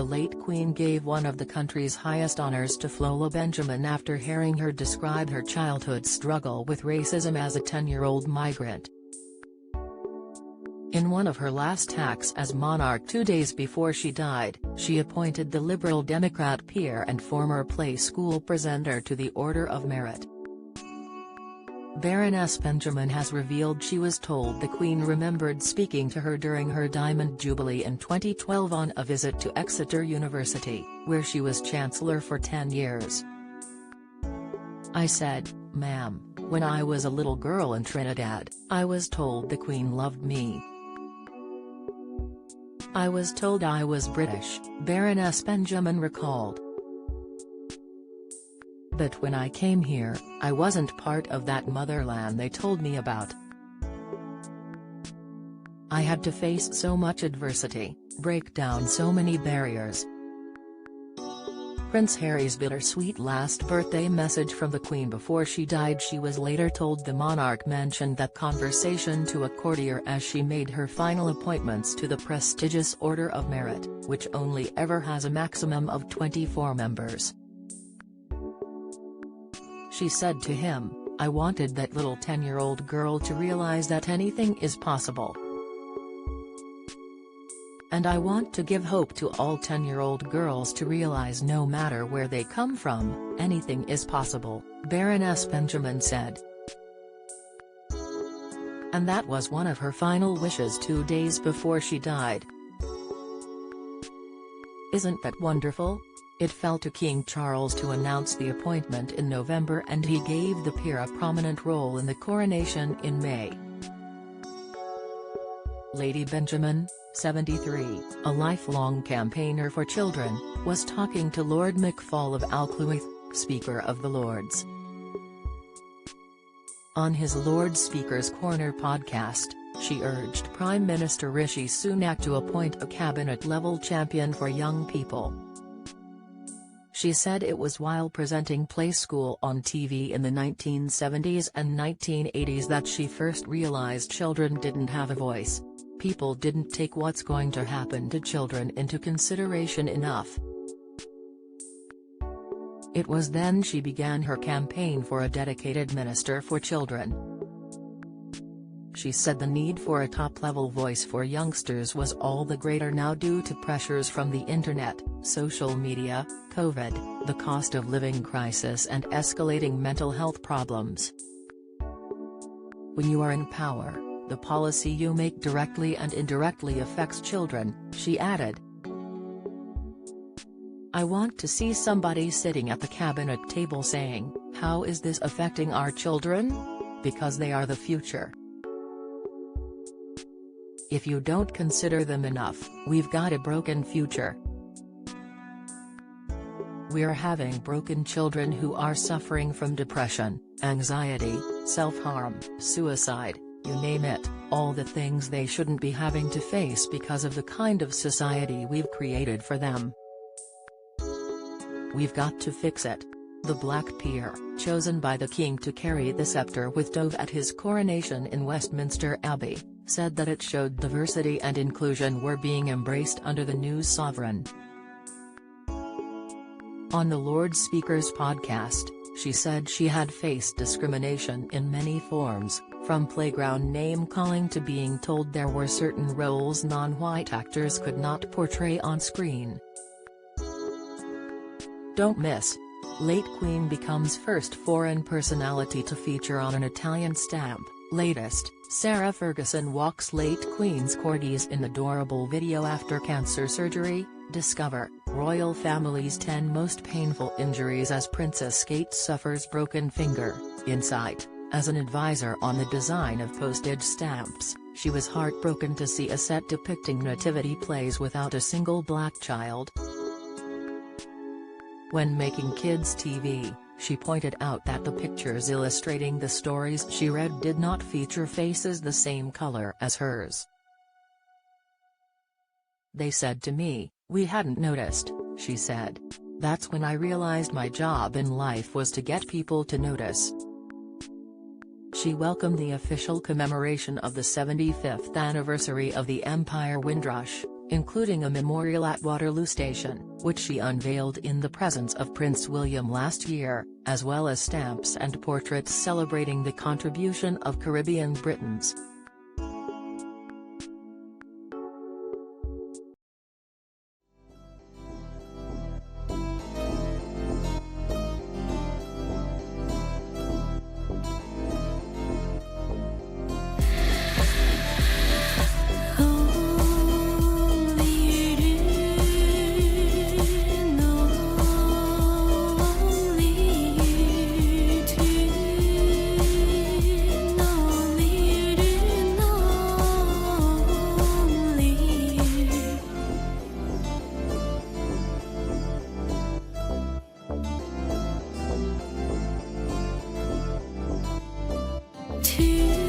the late Queen gave one of the country's highest honors to Flola Benjamin after hearing her describe her childhood struggle with racism as a 10-year-old migrant. In one of her last acts as monarch 2 days before she died, she appointed the Liberal Democrat peer and former Play School presenter to the Order of Merit. Baroness Benjamin has revealed she was told the Queen remembered speaking to her during her Diamond Jubilee in 2012 on a visit to Exeter University, where she was Chancellor for 10 years. "I said, ma'am, when I was a little girl in Trinidad, I was told the Queen loved me. I was told I was British," Baroness Benjamin recalled. "But when I came here, I wasn't part of that motherland they told me about. I had to face so much adversity, break down so many barriers." Prince Harry's bittersweet last birthday message from the Queen before she died. She was later told the monarch mentioned that conversation to a courtier as she made her final appointments to the prestigious Order of Merit, which only ever has a maximum of 24 members. She said to him, "I wanted that little 10-year-old girl to realize that anything is possible. And I want to give hope to all 10-year-old girls to realize no matter where they come from, anything is possible," Baroness Benjamin said. And that was one of her final wishes 2 days before she died. "Isn't that wonderful? It fell to King Charles to announce the appointment in November and he gave the peer a prominent role in the coronation in May." Lady Benjamin, 73, a lifelong campaigner for children, was talking to Lord McFall of Alcluith, Speaker of the Lords. On his Lord Speaker's Corner podcast, she urged Prime Minister Rishi Sunak to appoint a cabinet-level champion for young people. She said it was while presenting Play School on TV in the 1970s and 1980s that she first realized children didn't have a voice. People didn't take what's going to happen to children into consideration enough. It was then she began her campaign for a dedicated minister for children. She said the need for a top-level voice for youngsters was all the greater now due to pressures from the internet, social media, COVID, the cost of living crisis and escalating mental health problems. "When you are in power, the policy you make directly and indirectly affects children," she added. "I want to see somebody sitting at the cabinet table saying, 'How is this affecting our children? Because they are the future. If you don't consider them enough, we've got a broken future. We're having broken children who are suffering from depression, anxiety, self-harm, suicide, you name it, all the things they shouldn't be having to face because of the kind of society we've created for them. We've got to fix it." The Black Peer, chosen by the King to carry the scepter with Dove at his coronation in Westminster Abbey, said that it showed diversity and inclusion were being embraced under the new sovereign. On the Lord Speaker's podcast, she said she had faced discrimination in many forms, from playground name-calling to being told there were certain roles non-white actors could not portray on screen. Don't miss. Late Queen becomes first foreign personality to feature on an Italian stamp. Latest, Sarah Ferguson walks late Queen's corgis in adorable video after cancer surgery. Discover, royal family's 10 most painful injuries as Princess Kate suffers broken finger. Insight, as an advisor on the design of postage stamps, she was heartbroken to see a set depicting nativity plays without a single black child. When making kids' TV, she pointed out that the pictures illustrating the stories she read did not feature faces the same color as hers. "They said to me, 'We hadn't noticed,'" she said. "That's when I realized my job in life was to get people to notice." She welcomed the official commemoration of the 75th anniversary of the Empire Windrush, including a memorial at Waterloo Station, which she unveiled in the presence of Prince William last year, as well as stamps and portraits celebrating the contribution of Caribbean Britons. To